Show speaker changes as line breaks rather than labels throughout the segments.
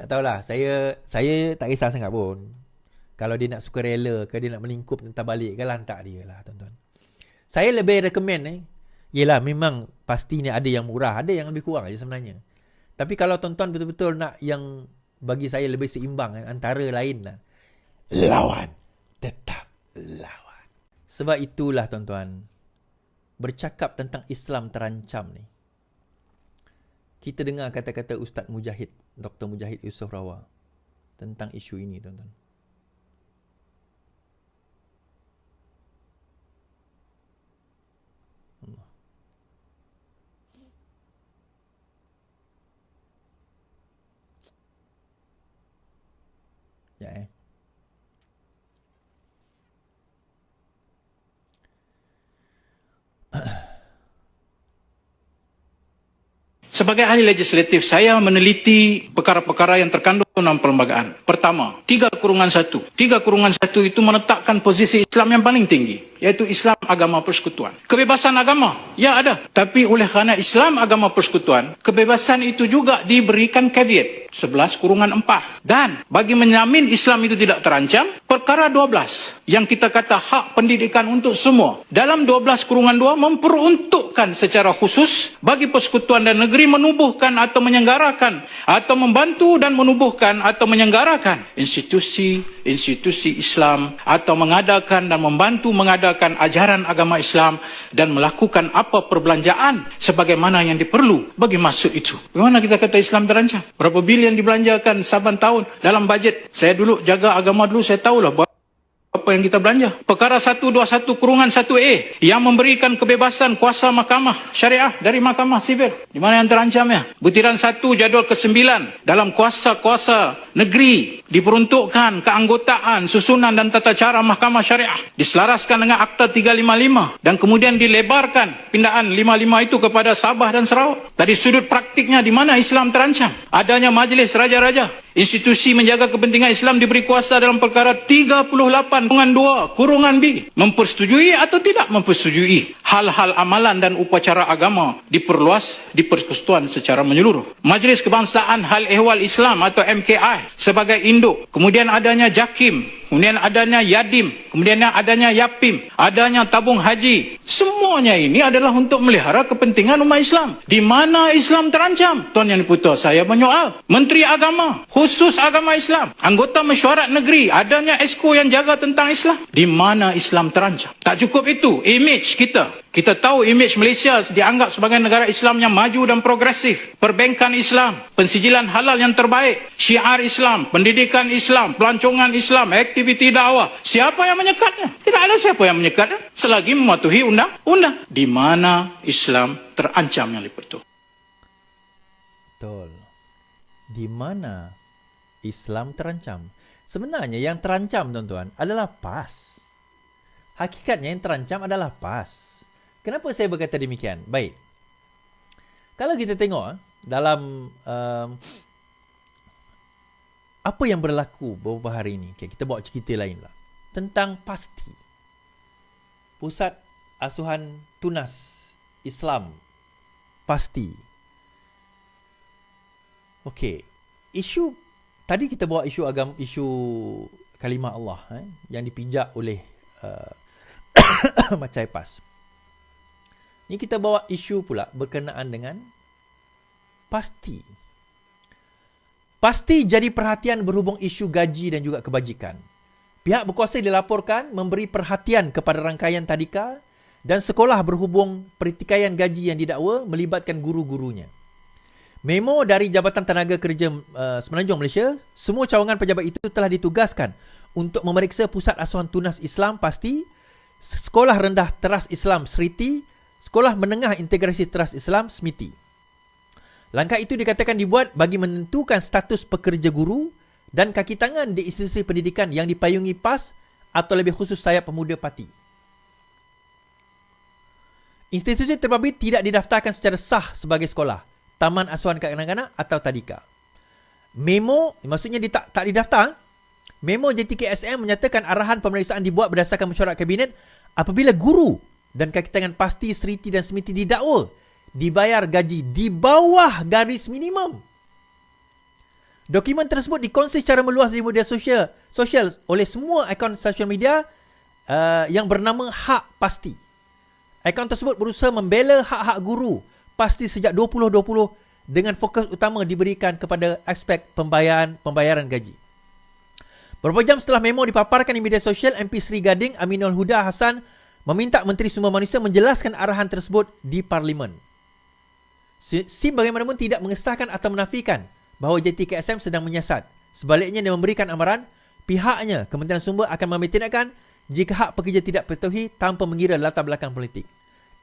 Tak tahulah, saya tak kisah sangat pun. Kalau dia nak suka rela ke, dia nak melingkup tentang balik ke, lantak dia lah tuan-tuan. Saya lebih recommend yelah memang pastinya ada yang murah, ada yang lebih kurang aja sebenarnya. Tapi kalau tuan-tuan betul-betul nak yang bagi saya lebih seimbang antara lain lah, lawan. Tetap lawan. Sebab itulah tuan-tuan, bercakap tentang Islam terancam ni. Kita dengar kata-kata Ustaz Mujahid, Dr. Mujahid Yusof Rawa tentang isu ini tuan-tuan. Ya
Sebagai ahli legislatif, saya meneliti perkara-perkara yang terkandung dalam perlembagaan. Pertama, 3/1. 3/1 itu menetapkan posisi Islam yang paling tinggi, yaitu Islam agama persekutuan. Kebebasan agama, ya ada. Tapi oleh kerana Islam agama persekutuan, kebebasan itu juga diberikan caveat. 11/4. Dan bagi menjamin Islam itu tidak terancam, perkara 12 yang kita kata hak pendidikan untuk semua. Dalam 12/2 memperuntukkan secara khusus bagi persekutuan dan negeri menubuhkan atau menyelenggarakan atau membantu dan menubuhkan atau menyelenggarakan institusi Islam atau mengadakan dan membantu mengadakan ajaran agama Islam dan melakukan apa perbelanjaan sebagaimana yang diperlu bagi maksud itu. Bagaimana kita kata Islam terancam? Berapa bilion dibelanjakan saban tahun dalam bajet? Saya dulu jaga agama dulu, saya tahulah apa yang kita belanja. Perkara 121/1A yang memberikan kebebasan kuasa mahkamah syariah dari mahkamah sivil. Di mana yang terancamnya? Butiran 1 jadual ke-9 dalam kuasa-kuasa negeri diperuntukkan keanggotaan, susunan dan tata cara mahkamah syariah. Diselaraskan dengan Akta 355 dan kemudian dilebarkan pindaan 55 itu kepada Sabah dan Sarawak. Dari sudut praktiknya di mana Islam terancam? Adanya majlis raja-raja. Institusi menjaga kepentingan Islam diberi kuasa dalam perkara 38/2(b). Mempersetujui atau tidak mempersetujui hal-hal amalan dan upacara agama diperluas di persekutuan secara menyeluruh. Majlis Kebangsaan Hal Ehwal Islam atau MKI sebagai induk. Kemudian adanya JAKIM. Kemudian adanya YADIM. Kemudian adanya YAPIM. Adanya tabung haji. Semuanya ini adalah untuk melihara kepentingan umat Islam. Di mana Islam terancam? Tuan Yang Dipertua, saya menyoal. Menteri Agama, khusus agama Islam. Anggota mesyuarat negeri, adanya esko yang jaga tentang Islam. Di mana Islam terancam? Tak cukup itu, image kita. Kita tahu image Malaysia dianggap sebagai negara Islam yang maju dan progresif. Perbankan Islam, pensijilan halal yang terbaik, syiar Islam, pendidikan Islam, pelancongan Islam, aktiviti dakwah. Siapa yang menyekatnya? Tidak ada siapa yang menyekatnya selagi mematuhi undang-undang. Di mana Islam terancam Yang Dipertua?
Betul. Di mana Islam terancam? Sebenarnya yang terancam tuan-tuan adalah PAS. Hakikatnya yang terancam adalah PAS. Kenapa saya berkata demikian? Baik. Kalau kita tengok dalam apa yang berlaku beberapa hari ini, kita bawa cerita lain lah. Tentang PASTI. Pusat Asuhan Tunas Islam. PASTI. Okey. Isu tadi kita bawa isu agama, isu kalimah Allah yang dipijak oleh Macai PAS. Ini kita bawa isu pula berkenaan dengan PASTI. PASTI jadi perhatian berhubung isu gaji dan juga kebajikan. Pihak berkuasa dilaporkan memberi perhatian kepada rangkaian tadika dan sekolah berhubung pertikaian gaji yang didakwa melibatkan guru-gurunya. Memo dari Jabatan Tenaga Kerja Semenanjung Malaysia, semua cawangan pejabat itu telah ditugaskan untuk memeriksa Pusat Asuhan Tunas Islam PASTI, Sekolah Rendah Teras Islam SRITI, Sekolah Menengah Integrasi Teras Islam SMITI. Langkah itu dikatakan dibuat bagi menentukan status pekerja guru dan kaki tangan di institusi pendidikan yang dipayungi PAS atau lebih khusus sayap pemuda parti. Institusi terbabit tidak didaftarkan secara sah sebagai sekolah, taman asuhan kanak-kanak atau tadika. Memo, maksudnya tak didaftar. Memo JTKSM menyatakan arahan pemeriksaan dibuat berdasarkan mesyuarat kabinet apabila guru dan kaki tangan PASTI, SRITI dan SMITI didakwa dibayar gaji di bawah garis minimum. Dokumen tersebut dikongsi secara meluas di media sosial oleh semua akaun sosial media yang bernama Hak Pasti. Akaun tersebut berusaha membela hak-hak guru pasti sejak 2020 dengan fokus utama diberikan kepada aspek pembayaran gaji. Beberapa jam setelah memo dipaparkan di media sosial, MP Seri Gading Aminul Huda Hassan meminta Menteri Sumber Manusia menjelaskan arahan tersebut di Parlimen. SIM bagaimanapun tidak mengesahkan atau menafikan bahawa JTKSM sedang menyiasat. Sebaliknya, dia memberikan amaran pihaknya, Kementerian Sumber, akan mengambil tindakan jika hak pekerja tidak dipatuhi tanpa mengira latar belakang politik.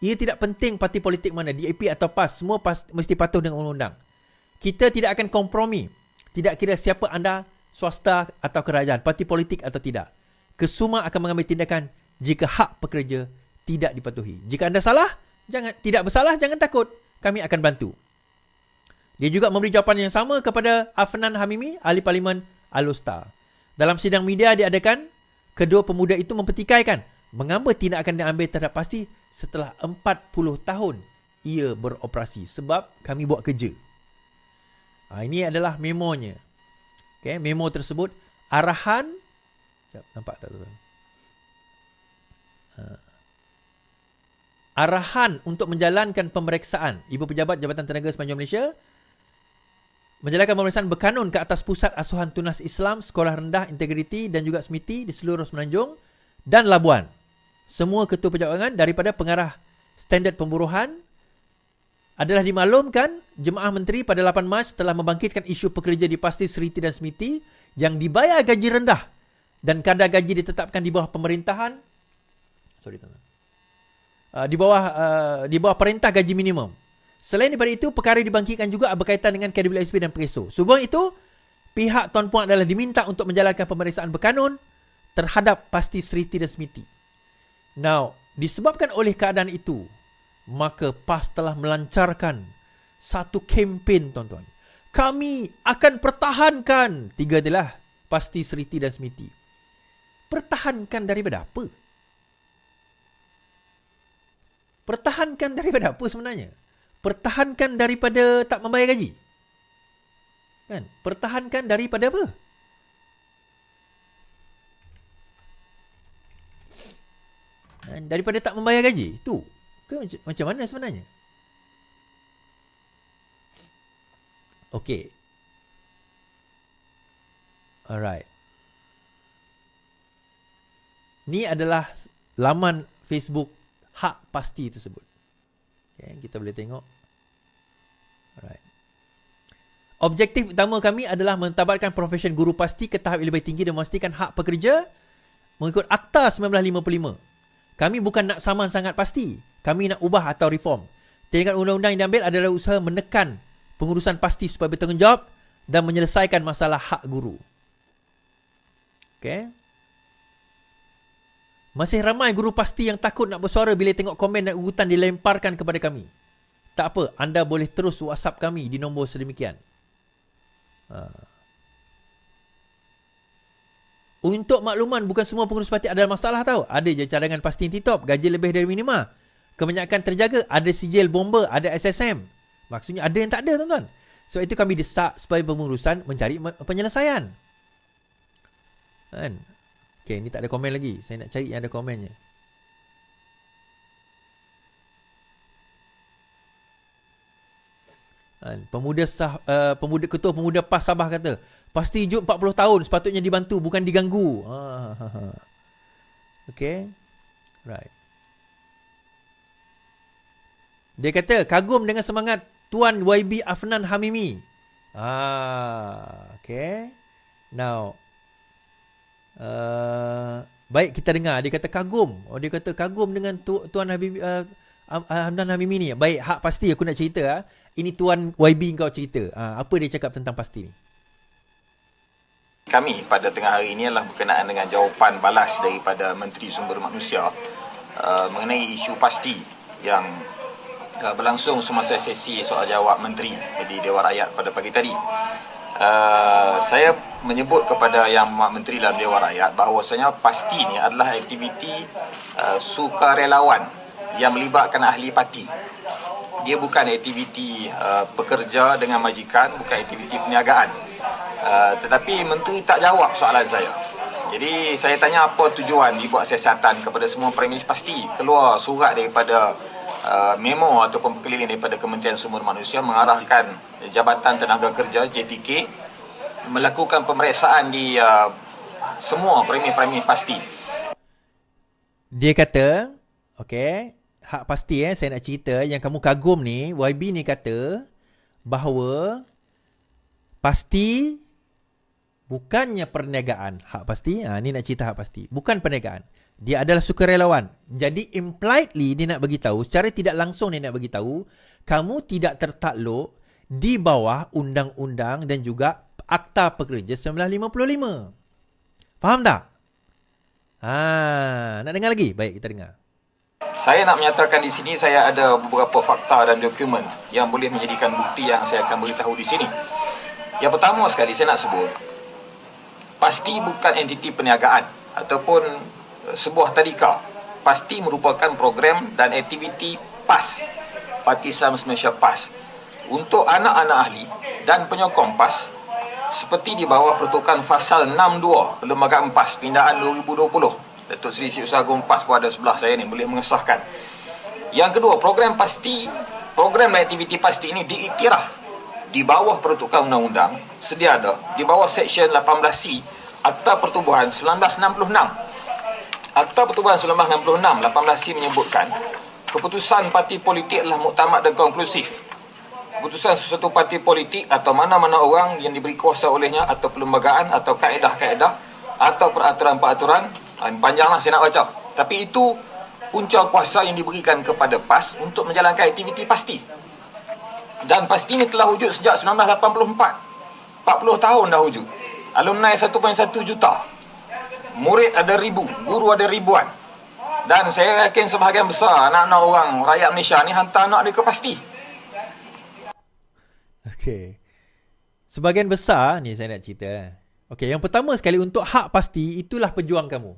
Ia tidak penting parti politik mana, DAP atau PAS, semua mesti patuh dengan undang-undang. Kita tidak akan kompromi, tidak kira siapa anda, swasta atau kerajaan, parti politik atau tidak. Kesemua akan mengambil tindakan jika hak pekerja tidak dipatuhi. Jika anda salah, tidak bersalah, jangan takut. Kami akan bantu. Dia juga memberi jawapan yang sama kepada Afnan Hamimi, Ahli Parlimen Al-Usta. Dalam sidang media diadakan, kedua pemuda itu mempertikaikan mengapa tindakan diambil terhadap Pasti setelah 40 tahun ia beroperasi. Sebab kami buat kerja. Ini adalah memonya. Okay, memo tersebut, arahan, nampak tak tuan? Arahan untuk menjalankan pemeriksaan Ibu Pejabat Jabatan Tenaga Semenanjung Malaysia menjalankan pemeriksaan berkanun ke atas Pusat Asuhan Tunas Islam, Sekolah Rendah Integriti dan juga SMITI di seluruh Semenanjung dan Labuan. Semua ketua pejabat daripada pengarah standard pemburuhan adalah dimaklumkan Jemaah Menteri pada 8 Mac telah membangkitkan isu pekerja di Pasti, Seriti dan SMITI yang dibayar gaji rendah dan kadar gaji ditetapkan di bawah pemerintahan di bawah perintah gaji minimum. Selain daripada itu, perkara dibangkitkan juga berkaitan dengan KWSP dan PESO. Sebab itu, pihak Tuan Puan adalah diminta untuk menjalankan pemeriksaan berkanun terhadap Pasti, Seriti dan SMITI. Now, disebabkan oleh keadaan itu, maka PAS telah melancarkan satu kempen, tuan-tuan. Kami akan pertahankan, tiga adalah Pasti, Seriti dan SMITI. Pertahankan daripada apa? Pertahankan daripada apa sebenarnya? Pertahankan daripada tak membayar gaji? Kan? Pertahankan daripada apa? Daripada tak membayar gaji? Itu ke macam mana sebenarnya? Okey. Alright. Ni adalah laman Facebook Hak Pasti tersebut. Okay, kita boleh tengok. Alright. Objektif utama kami adalah mentabatkan profesion guru pasti ke tahap yang lebih tinggi dan memastikan hak pekerja mengikut Akta 1955. Kami bukan nak saman sangat pasti. Kami nak ubah atau reform. Tindakan undang-undang yang diambil adalah usaha menekan pengurusan pasti supaya bertanggungjawab dan menyelesaikan masalah hak guru. Okay. Masih ramai guru pasti yang takut nak bersuara bila tengok komen dan ugutan dilemparkan kepada kami. Tak apa, anda boleh terus WhatsApp kami di nombor sedemikian. Untuk makluman, bukan semua pengurus parti ada masalah tau. Ada je cadangan pasti titop, gaji lebih dari minima. Kebanyakan terjaga, ada sijil bomba, ada SSM. Maksudnya ada yang tak ada, tuan-tuan. So itu kami desak supaya pengurusan mencari penyelesaian. Kan? Okay, ni tak ada komen lagi. Saya nak cari yang ada komennya. Ketua Pemuda PAS Sabah kata, pasti hidup 40 tahun, sepatutnya dibantu, bukan diganggu. Okay. Right. Dia kata, kagum dengan semangat Tuan YB Afnan Hamimi. Okay. Now, baik kita dengar. Dia kata kagum. Dia kata kagum dengan Tuan Habib Afnan Hamimi ni. Baik, hak pasti aku nak cerita. Ini Tuan YB kau cerita. Apa dia cakap tentang pasti ni?
Kami pada tengah hari ini adalah berkenaan dengan jawapan balas daripada Menteri Sumber Manusia mengenai isu pasti yang berlangsung semasa sesi soal jawab Menteri di Dewan Rakyat pada pagi tadi. Saya menyebut kepada Yang Menteri dalam Dewan Rakyat bahawasanya pasti ni adalah aktiviti sukarelawan yang melibatkan ahli parti. Dia bukan aktiviti pekerja dengan majikan, bukan aktiviti perniagaan. Tetapi Menteri tak jawab soalan saya. Jadi saya tanya apa tujuan dibuat siasatan kepada semua premis pasti. Keluar surat daripada memo ataupun perkeliling daripada Kementerian Sumber Manusia mengarahkan Jabatan Tenaga Kerja JTK melakukan pemeriksaan di semua premis pasti.
Dia kata, okey, hak pasti saya nak cerita yang kamu kagum ni, YB ni kata bahawa pasti bukannya perniagaan. Hak pasti, ni nak cerita hak pasti. Bukan perniagaan. Dia adalah sukarelawan. Jadi impliedly dia nak bagi tahu, secara tidak langsung dia nak bagi tahu, kamu tidak tertakluk di bawah undang-undang dan juga Akta Pekerja 1955. Faham tak? Nak dengar lagi? Baik, kita dengar.
Saya nak menyatakan di sini saya ada beberapa fakta dan dokumen yang boleh menjadikan bukti yang saya akan beritahu di sini. Yang pertama sekali saya nak sebut, pasti bukan entiti perniagaan ataupun sebuah tadika. Pasti merupakan program dan aktiviti PAS, Parti Islam Malaysia PAS, untuk anak-anak ahli dan penyokong PAS seperti di bawah pertukan Fasal 62 Perlembagaan PAS Pindaan 2020. Datuk Seri Sri Usaha Agung PAS pun ada sebelah saya ni, boleh mengesahkan. Yang kedua, program dan aktiviti pasti ini diiktiraf di bawah peruntukan undang-undang sedia ada di bawah Seksyen 18C Akta Pertubuhan 1966. Akta Pertubuhan 1966 18C menyebutkan keputusan parti politik adalah muktamad dan konklusif. Keputusan sesuatu parti politik atau mana-mana orang yang diberi kuasa olehnya atau perlembagaan atau kaedah-kaedah atau peraturan-peraturan, panjanglah saya nak baca, tapi itu punca kuasa yang diberikan kepada PAS untuk menjalankan aktiviti pasti. Dan pasti ini telah wujud sejak 1984. 40 tahun dah wujud. Alumni 1.1 juta. Murid ada 1,000, guru ada ribuan. Dan saya yakin sebahagian besar anak-anak orang rakyat Malaysia ni hantar anak dia ke pasti.
Okey. Sebahagian besar ni saya nak cerita. Okey, yang pertama sekali untuk hak pasti, itulah pejuang kamu.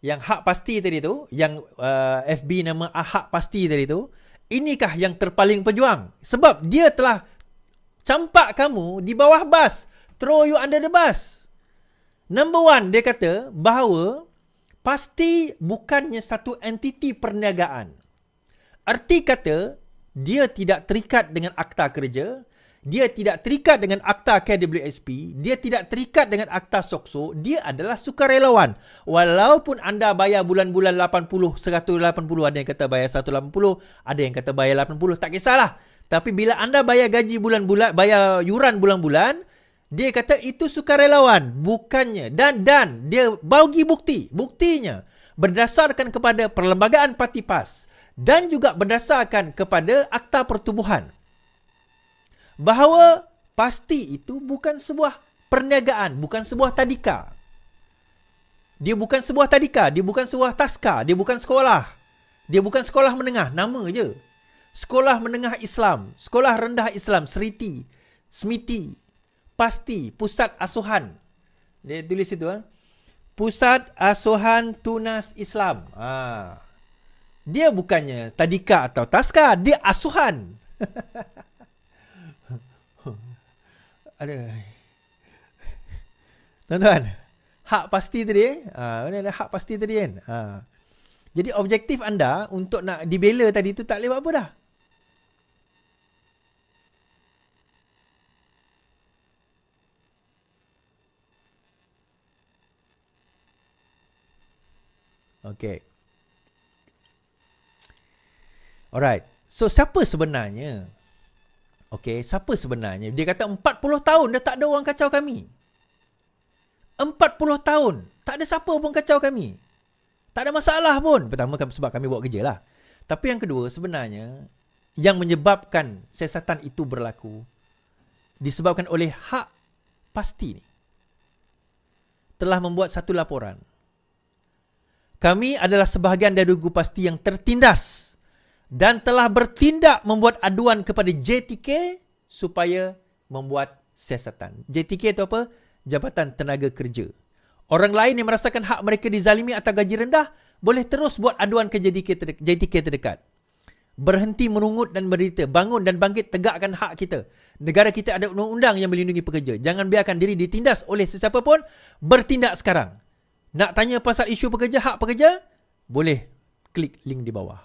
Yang hak pasti tadi tu, yang FB nama hak pasti tadi tu, inikah yang terpaling pejuang? Sebab dia telah campak kamu di bawah bas. Throw you under the bus. Number one, dia kata bahawa pasti bukannya satu entiti perniagaan. Arti kata, dia tidak terikat dengan akta kerja, dia tidak terikat dengan akta KWSP, dia tidak terikat dengan akta SOKSO, dia adalah sukarelawan. Walaupun anda bayar bulan-bulan 80, 180, ada yang kata bayar 180, ada yang kata bayar 80, tak kisahlah. Tapi bila anda bayar gaji bulan-bulan, bayar yuran bulan-bulan, dia kata itu sukarelawan, bukannya. Dan dia bagi bukti. Buktinya berdasarkan kepada Perlembagaan Parti PAS dan juga berdasarkan kepada Akta Pertubuhan, bahawa pasti itu bukan sebuah perniagaan, bukan sebuah tadika. Dia bukan sebuah tadika, dia bukan sebuah taska, dia bukan sekolah. Dia bukan sekolah menengah, nama je. Sekolah menengah Islam, sekolah rendah Islam, Smiti, pasti, pusat asuhan. Dia tulis itu, Pusat Asuhan Tunas Islam. Dia bukannya tadika atau taska, dia asuhan. Aduh. Tuan-tuan, hak pasti tadi ini ada hak pasti tadi kan. Jadi objektif anda untuk nak dibela tadi tu tak boleh buat apa dah. Okay. Alright. So siapa sebenarnya? Okay, siapa sebenarnya? Dia kata 40 tahun dah tak ada orang kacau kami. 40 tahun. Tak ada siapa pun kacau kami. Tak ada masalah pun. Pertama sebab kami buat kerja lah. Tapi yang kedua, sebenarnya yang menyebabkan siasatan itu berlaku disebabkan oleh hak pasti ni. Telah membuat satu laporan. Kami adalah sebahagian dari regu pasti yang tertindas dan telah bertindak membuat aduan kepada JTK supaya membuat siasatan. JTK itu apa? Jabatan Tenaga Kerja. Orang lain yang merasakan hak mereka dizalimi atau gaji rendah boleh terus buat aduan ke JTK terdekat. Berhenti merungut dan berita, bangun dan bangkit tegakkan hak kita. Negara kita ada undang-undang yang melindungi pekerja. Jangan biarkan diri ditindas oleh sesiapa pun. Bertindak sekarang. Nak tanya pasal isu pekerja, hak pekerja? Boleh klik link di bawah.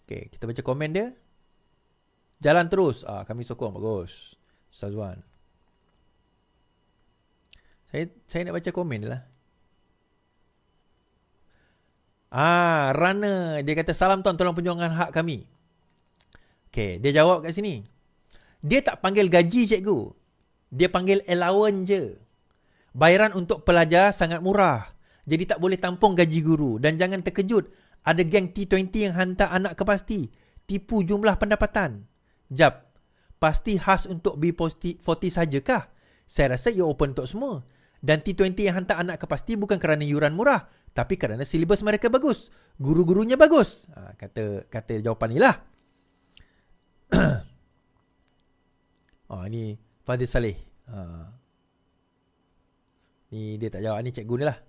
Okay, kita baca komen dia. Jalan terus. Kami sokong. Bagus. Sazwan. Saya nak baca komen dia lah. Rana. Dia kata, salam tuan, tolong perjuangkan hak kami. Okay, dia jawab kat sini. Dia tak panggil gaji cikgu. Dia panggil allowance je. Bayaran untuk pelajar sangat murah. Jadi tak boleh tampung gaji guru. Dan jangan terkejut. Ada geng T20 yang hantar anak ke pasti. Tipu jumlah pendapatan. Jap. Pasti khas untuk B40 sajakah? Saya rasa ia open untuk semua. Dan T20 yang hantar anak ke pasti bukan kerana yuran murah. Tapi kerana silibus mereka bagus. Guru-gurunya bagus. Kata jawapan ni lah. Ni Fadil Saleh. Ni dia tak jawab. Ni cikgu ni lah.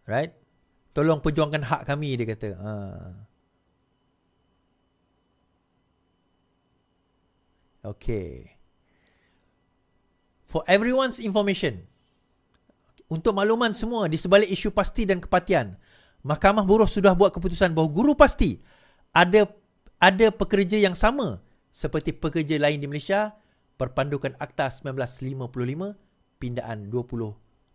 Right? Tolong perjuangkan hak kami, dia kata. Okay. For everyone's information. Untuk makluman semua di sebalik isu pasti dan kepatian, Mahkamah Buruh sudah buat keputusan bahawa guru pasti ada pekerja yang sama seperti pekerja lain di Malaysia, Perpandukan Akta 1955, Pindaan 2022.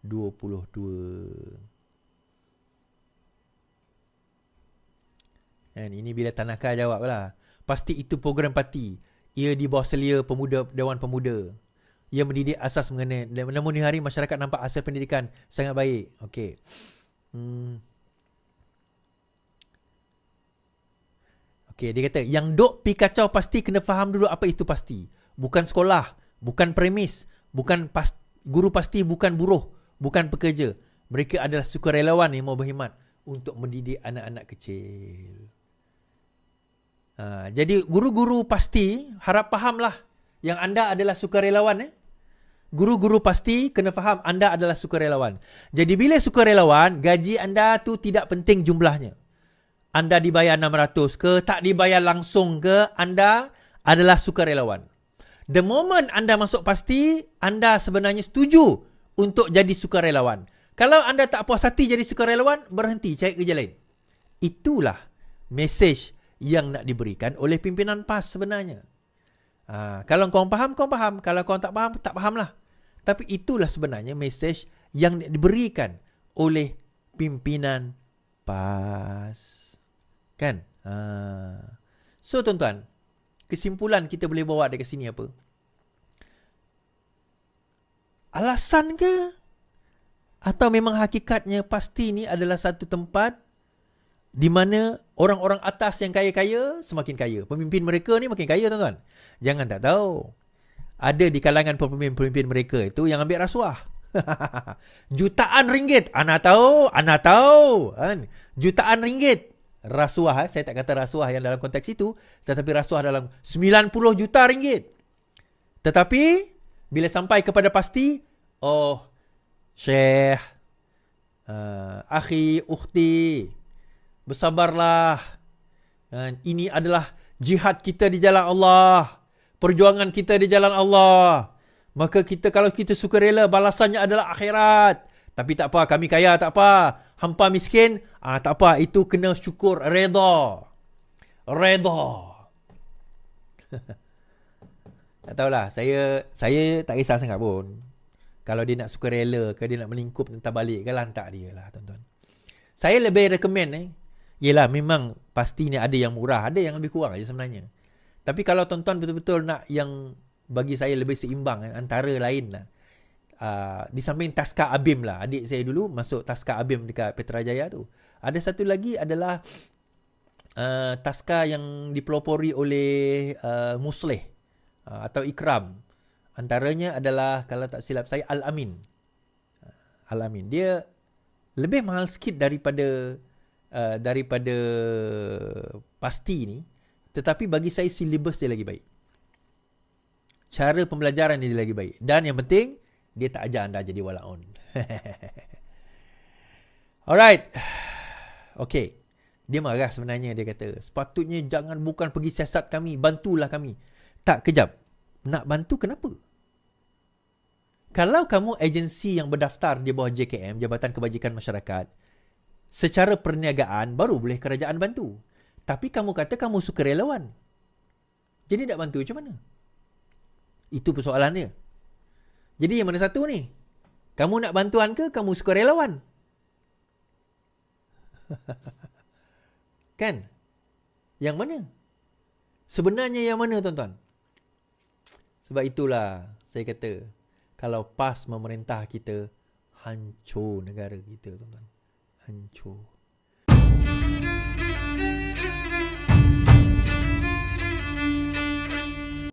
Dan ini bila Tanaka jawab lah. Pasti itu program parti. Ia di bawah selia Dewan Pemuda. Ia mendidik asas mengenai. Namun di hari masyarakat nampak hasil pendidikan sangat baik. Okey. Okey, dia kata, yang dok pi kacau pasti kena faham dulu apa itu pasti. Bukan sekolah, bukan premis, bukan guru pasti, bukan buruh, bukan pekerja. Mereka adalah sukarelawan yang mau berkhidmat untuk mendidik anak-anak kecil. Jadi guru-guru pasti harap fahamlah yang anda adalah sukarelawan. Guru-guru pasti kena faham anda adalah sukarelawan. Jadi bila sukarelawan, gaji anda tu tidak penting jumlahnya. Anda dibayar 600 ke, tak dibayar langsung ke, anda adalah sukarelawan. The moment anda masuk pasti, anda sebenarnya setuju untuk jadi sukarelawan. Kalau anda tak puas hati jadi sukarelawan, berhenti, cari kerja lain. Itulah message yang nak diberikan oleh pimpinan PAS sebenarnya. Kalau kau faham, kau faham. Kalau kau tak faham, tak fahamlah. Tapi itulah sebenarnya message yang diberikan oleh pimpinan PAS. Kan? So tuan-tuan, kesimpulan kita boleh bawa dari sini apa? Alasan ke? Atau memang hakikatnya pasti ni adalah satu tempat di mana orang-orang atas yang kaya-kaya semakin kaya. Pemimpin mereka ni makin kaya, tuan-tuan. Jangan tak tahu. Ada di kalangan pemimpin-pemimpin mereka itu yang ambil rasuah. Jutaan ringgit. Ana tahu. Kan? Jutaan ringgit. Rasuah. Saya tak kata rasuah yang dalam konteks itu. Tetapi rasuah dalam 90 juta ringgit. Tetapi bila sampai kepada pasti, oh, Syekh, akhi, ukhti, bersabarlah. Ini adalah jihad kita di jalan Allah. Perjuangan kita di jalan Allah. Maka kita, kalau kita sukarela, balasannya adalah akhirat. Tapi tak apa, kami kaya tak apa. Hampa miskin, tak apa. Itu kena syukur, redha. Tak tahulah, saya tak kisah sangat pun. Kalau dia nak sukarela ke, dia nak melingkup tentang balik ke, lantak dia lah, tuan-tuan. Saya lebih recommend yelah, memang pasti ni ada yang murah, ada yang lebih kurang aja sebenarnya. Tapi kalau tuan-tuan betul-betul nak yang bagi saya lebih seimbang, antara lain lah, di samping Taska Abim lah, adik saya dulu masuk Taska Abim dekat Petrajaya tu. Ada satu lagi adalah Taska yang dipelopori oleh Musleh atau Ikram. Antaranya adalah, kalau tak silap saya, Al-Amin. Al-Amin. Dia lebih mahal sikit daripada pasti ni. Tetapi bagi saya silibus dia lagi baik. Cara pembelajaran dia lagi baik. Dan yang penting, dia tak ajar anda jadi walaun. Alright. Okay. Dia marah sebenarnya, dia kata, sepatutnya jangan bukan pergi siasat kami, bantulah kami. Tak, kejap. Nak bantu kenapa? Kalau kamu agensi yang berdaftar di bawah JKM, Jabatan Kebajikan Masyarakat, secara perniagaan baru boleh kerajaan bantu. Tapi kamu kata kamu sukarelawan. Jadi nak bantu macam mana? Itu persoalannya. Jadi yang mana satu ni? Kamu nak bantuan ke kamu sukarelawan? Kan? Yang mana? Sebenarnya yang mana, tuan-tuan? Sebab itulah saya kata, kalau PAS memerintah kita, hancur negara kita, tuan-tuan. Hancur.